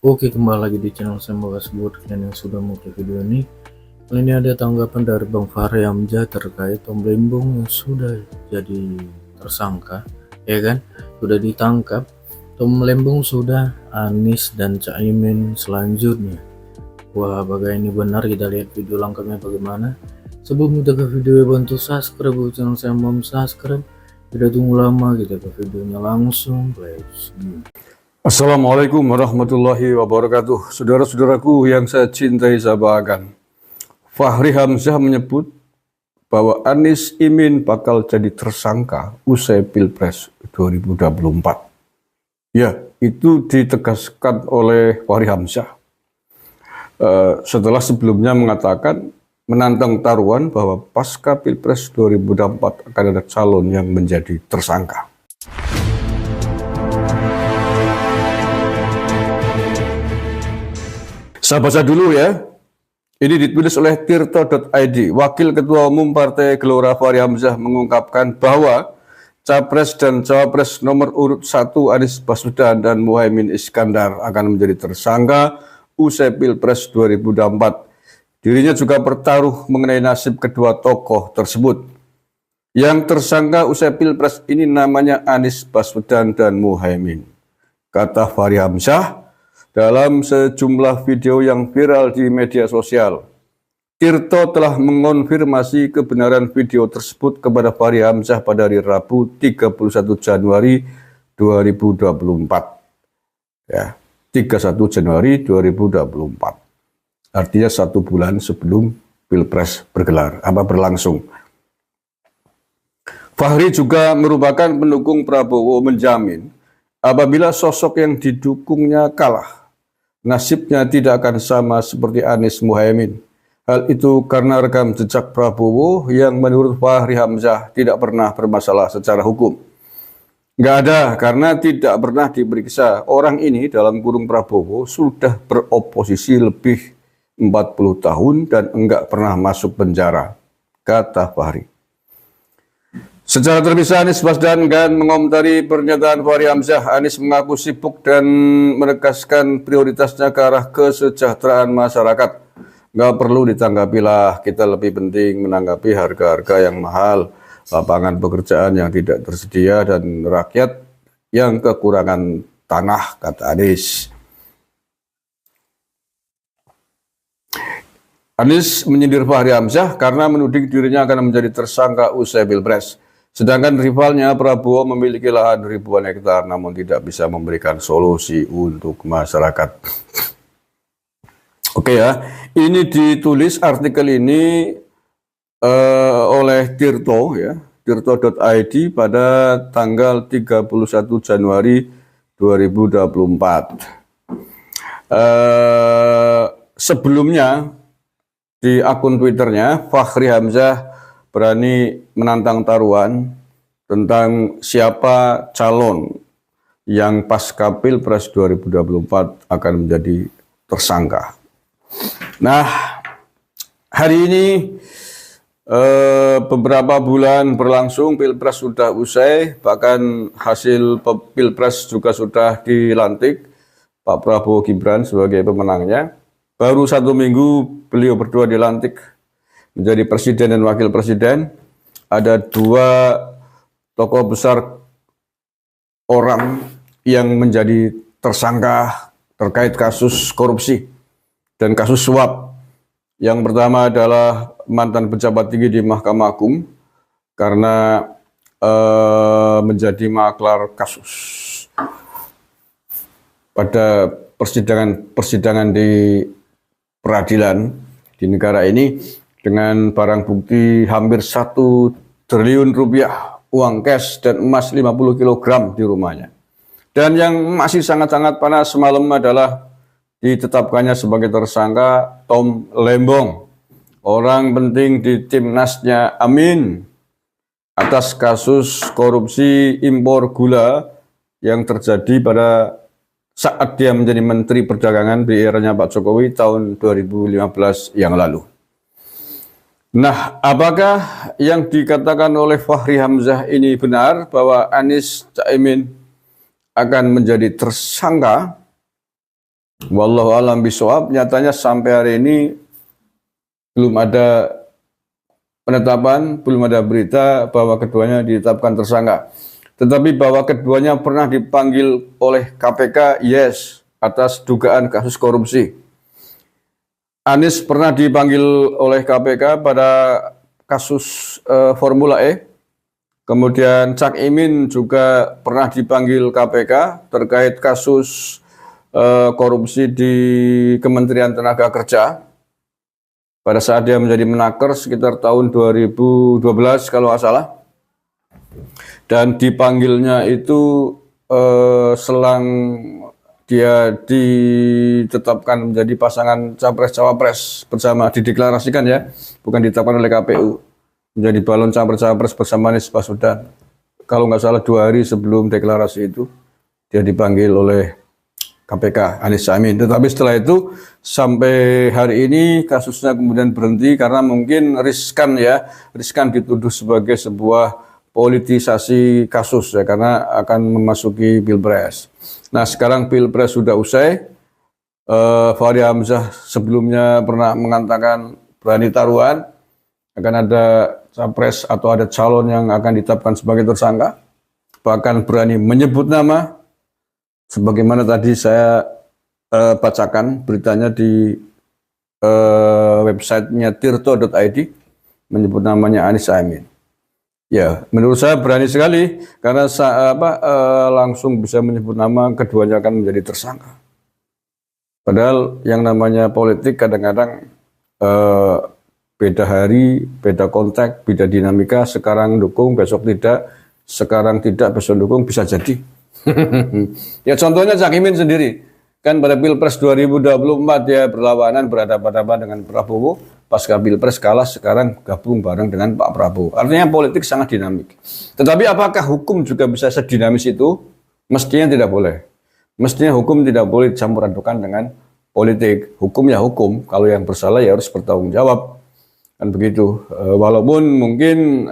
Oke, kembali lagi di channel saya bahas buat kalian yang sudah mau video ini. Kali ini ada tanggapan dari Bang Fahri Hamzah terkait Tom Lembong yang sudah jadi tersangka, ya kan? Sudah ditangkap. Tom Lembong sudah, Anies dan Caimin selanjutnya. Wah, apakah ini benar? Kita lihat video lengkapnya bagaimana. Sebelum kita ke video, bantu subscribe channel saya, mau subscribe. Tidak tunggu lama, kita ke videonya langsung. Let's go. Assalamualaikum warahmatullahi wabarakatuh. Saudara-saudaraku yang saya cintai, saya banggakan. Fahri Hamzah menyebut bahwa Anies Imin bakal jadi tersangka usai Pilpres 2024. Ya, itu ditegaskan oleh Fahri Hamzah. Setelah sebelumnya mengatakan menantang taruhan bahwa pasca Pilpres 2024 akan ada calon yang menjadi tersangka. Saya baca dulu ya. Ini ditulis oleh tirto.id. Wakil Ketua Umum Partai Gelora Fahri Hamzah mengungkapkan bahwa Capres dan Cawapres nomor urut 1 Anies Baswedan dan Muhaimin Iskandar akan menjadi tersangka usai Pilpres 2024. Dirinya juga bertaruh mengenai nasib kedua tokoh tersebut. Yang tersangka usai Pilpres ini namanya Anies Baswedan dan Muhaimin. Kata Fahri Hamzah dalam sejumlah video yang viral di media sosial. Tirto telah mengonfirmasi kebenaran video tersebut kepada Fahri Hamzah pada hari Rabu 31 Januari 2024. Ya, 31 Januari 2024. Artinya 1 bulan sebelum Pilpres berlangsung. Fahri juga merupakan pendukung Prabowo, menjamin apabila sosok yang didukungnya kalah, nasibnya tidak akan sama seperti Anies Muhaimin. Hal itu karena rekam jejak Prabowo yang menurut Fahri Hamzah tidak pernah bermasalah secara hukum. Nggak ada, karena tidak pernah diperiksa. Orang ini dalam kurung Prabowo sudah beroposisi lebih 40 tahun dan enggak pernah masuk penjara, kata Fahri. Secara terpisah, Anies Baswedan mengomentari pernyataan Fahri Hamzah. Anies mengaku sibuk dan menegaskan prioritasnya ke arah kesejahteraan masyarakat. Nggak perlu ditanggapi lah, kita lebih penting menanggapi harga-harga yang mahal, lapangan pekerjaan yang tidak tersedia, dan rakyat yang kekurangan tanah, kata Anies. Anies menyindir Fahri Hamzah karena menuding dirinya akan menjadi tersangka usai Pilpres. Sedangkan rivalnya Prabowo memiliki lahan ribuan hektar namun tidak bisa memberikan solusi untuk masyarakat. Oke ya, ini ditulis artikel ini oleh Tirto ya, tirto.id pada tanggal 31 Januari 2024. Sebelumnya di akun Twitternya, Fahri Hamzah berani menantang taruhan tentang siapa calon yang pasca Pilpres 2024 akan menjadi tersangka. Nah, hari ini beberapa bulan berlangsung, Pilpres sudah usai, bahkan hasil Pilpres juga sudah dilantik, Pak Prabowo Gibran sebagai pemenangnya. Baru 1 minggu beliau berdua dilantik menjadi presiden dan wakil presiden. Ada 2 tokoh besar orang yang menjadi tersangka terkait kasus korupsi dan kasus suap. Yang pertama adalah mantan pejabat tinggi di Mahkamah Agung karena menjadi maklar kasus pada persidangan di peradilan di negara ini, dengan barang bukti hampir 1 triliun rupiah uang cash dan emas 50 kg di rumahnya. Dan yang masih sangat-sangat panas semalam adalah ditetapkannya sebagai tersangka Tom Lembong, orang penting di timnasnya Amin, atas kasus korupsi impor gula yang terjadi pada saat dia menjadi Menteri Perdagangan di eranya Pak Jokowi tahun 2015 yang lalu. Nah, apakah yang dikatakan oleh Fahri Hamzah ini benar bahwa Anies Caimin akan menjadi tersangka Wallahu alam bisawab. Nyatanya sampai hari ini belum ada penetapan, belum ada berita bahwa keduanya ditetapkan tersangka. Tetapi bahwa keduanya pernah dipanggil oleh KPK, yes, atas dugaan kasus korupsi. Anies pernah dipanggil oleh KPK pada kasus Formula E. Kemudian Cak Imin juga pernah dipanggil KPK terkait kasus korupsi di Kementerian Tenaga Kerja. Pada saat dia menjadi Menaker sekitar tahun 2012 kalau nggak salah. Dan dipanggilnya itu selang dia ditetapkan menjadi pasangan Capres-Cawapres bersama, dideklarasikan ya, bukan ditetapkan oleh KPU, menjadi balon Capres-Cawapres bersama Anies Baswedan. Kalau nggak salah 2 hari sebelum deklarasi itu, dia dipanggil oleh KPK, Anies Mohaimin. Tetapi setelah itu, sampai hari ini kasusnya kemudian berhenti karena mungkin riskan ya, riskan dituduh sebagai sebuah politisasi kasus ya, karena akan memasuki Pilpres. Nah sekarang Pilpres sudah usai, Fahri Hamzah sebelumnya pernah mengatakan berani taruhan, akan ada capres atau ada calon yang akan ditetapkan sebagai tersangka, bahkan berani menyebut nama, sebagaimana tadi saya bacakan beritanya di websitenya tirto.id, menyebut namanya Anies Mohaimin. Ya, menurut saya berani sekali karena langsung bisa menyebut nama, keduanya akan menjadi tersangka. Padahal yang namanya politik kadang-kadang beda hari, beda konteks, beda dinamika. Sekarang dukung, besok tidak. Sekarang tidak, besok dukung, bisa jadi. Ya contohnya Cak Imin sendiri. Kan pada Pilpres 2024 dia berlawanan, berhadapan-hadapan dengan Prabowo. Pasca Pilpres kalah, sekarang gabung bareng dengan Pak Prabowo. Artinya politik sangat dinamik. Tetapi apakah hukum juga bisa sedinamis itu? Mestinya tidak boleh. Mestinya hukum tidak boleh dicampur adukan dengan politik. Hukum ya hukum. Kalau yang bersalah ya harus bertanggung jawab. Kan begitu. Walaupun mungkin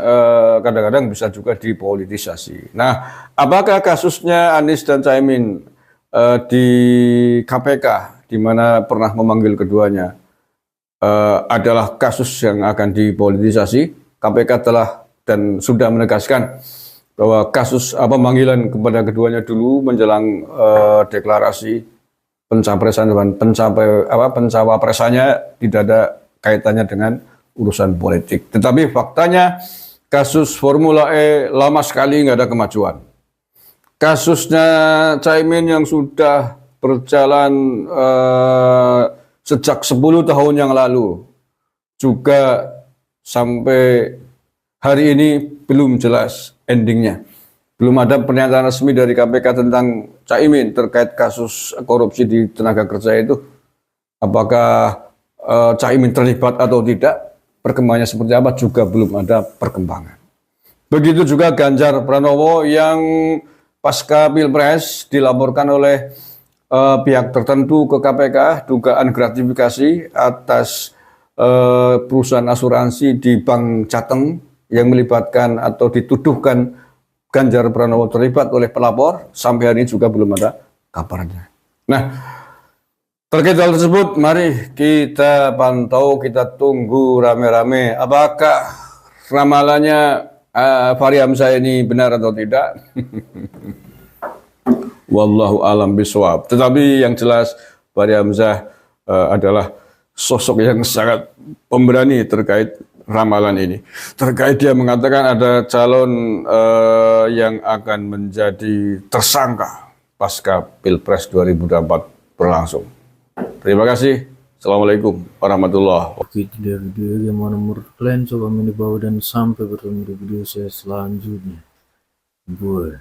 kadang-kadang bisa juga dipolitisasi. Nah, apakah kasusnya Anies dan Caimin di KPK, di mana pernah memanggil keduanya, adalah kasus yang akan dipolitisasi? KPK telah dan sudah menegaskan bahwa kasus pemanggilan kepada keduanya dulu menjelang deklarasi pencapresan dan pencawapresannya tidak ada kaitannya dengan urusan politik. Tetapi faktanya kasus Formula E lama sekali nggak ada kemajuan. Kasusnya Caimin yang sudah berjalan sejak 10 tahun yang lalu juga sampai hari ini belum jelas endingnya. Belum ada pernyataan resmi dari KPK tentang Caimin terkait kasus korupsi di tenaga kerja itu. Apakah Caimin terlibat atau tidak? Perkembangannya seperti apa juga belum ada perkembangan. Begitu juga Ganjar Pranowo yang pasca Pilpres dilaporkan oleh pihak tertentu ke KPK dugaan gratifikasi atas perusahaan asuransi di Bank Jateng yang melibatkan atau dituduhkan Ganjar Pranowo terlibat oleh pelapor. Sampai hari ini juga belum ada kabarnya. Nah, terkait hal tersebut, mari kita pantau, kita tunggu rame-rame apakah ramalannya Fahri Hamzah ini benar atau tidak. Wallahu alam bisawab. Tetapi yang jelas Fahri Hamzah adalah sosok yang sangat pemberani terkait ramalan ini. Terkait dia mengatakan ada calon yang akan menjadi tersangka pasca Pilpres 2024 berlangsung. Terima kasih. Assalamualaikum warahmatullahi wabarakatuh. Oke, dari video bagaimana menurut kalian, coba di bawah dan sampai bertemu di video saya selanjutnya. Gue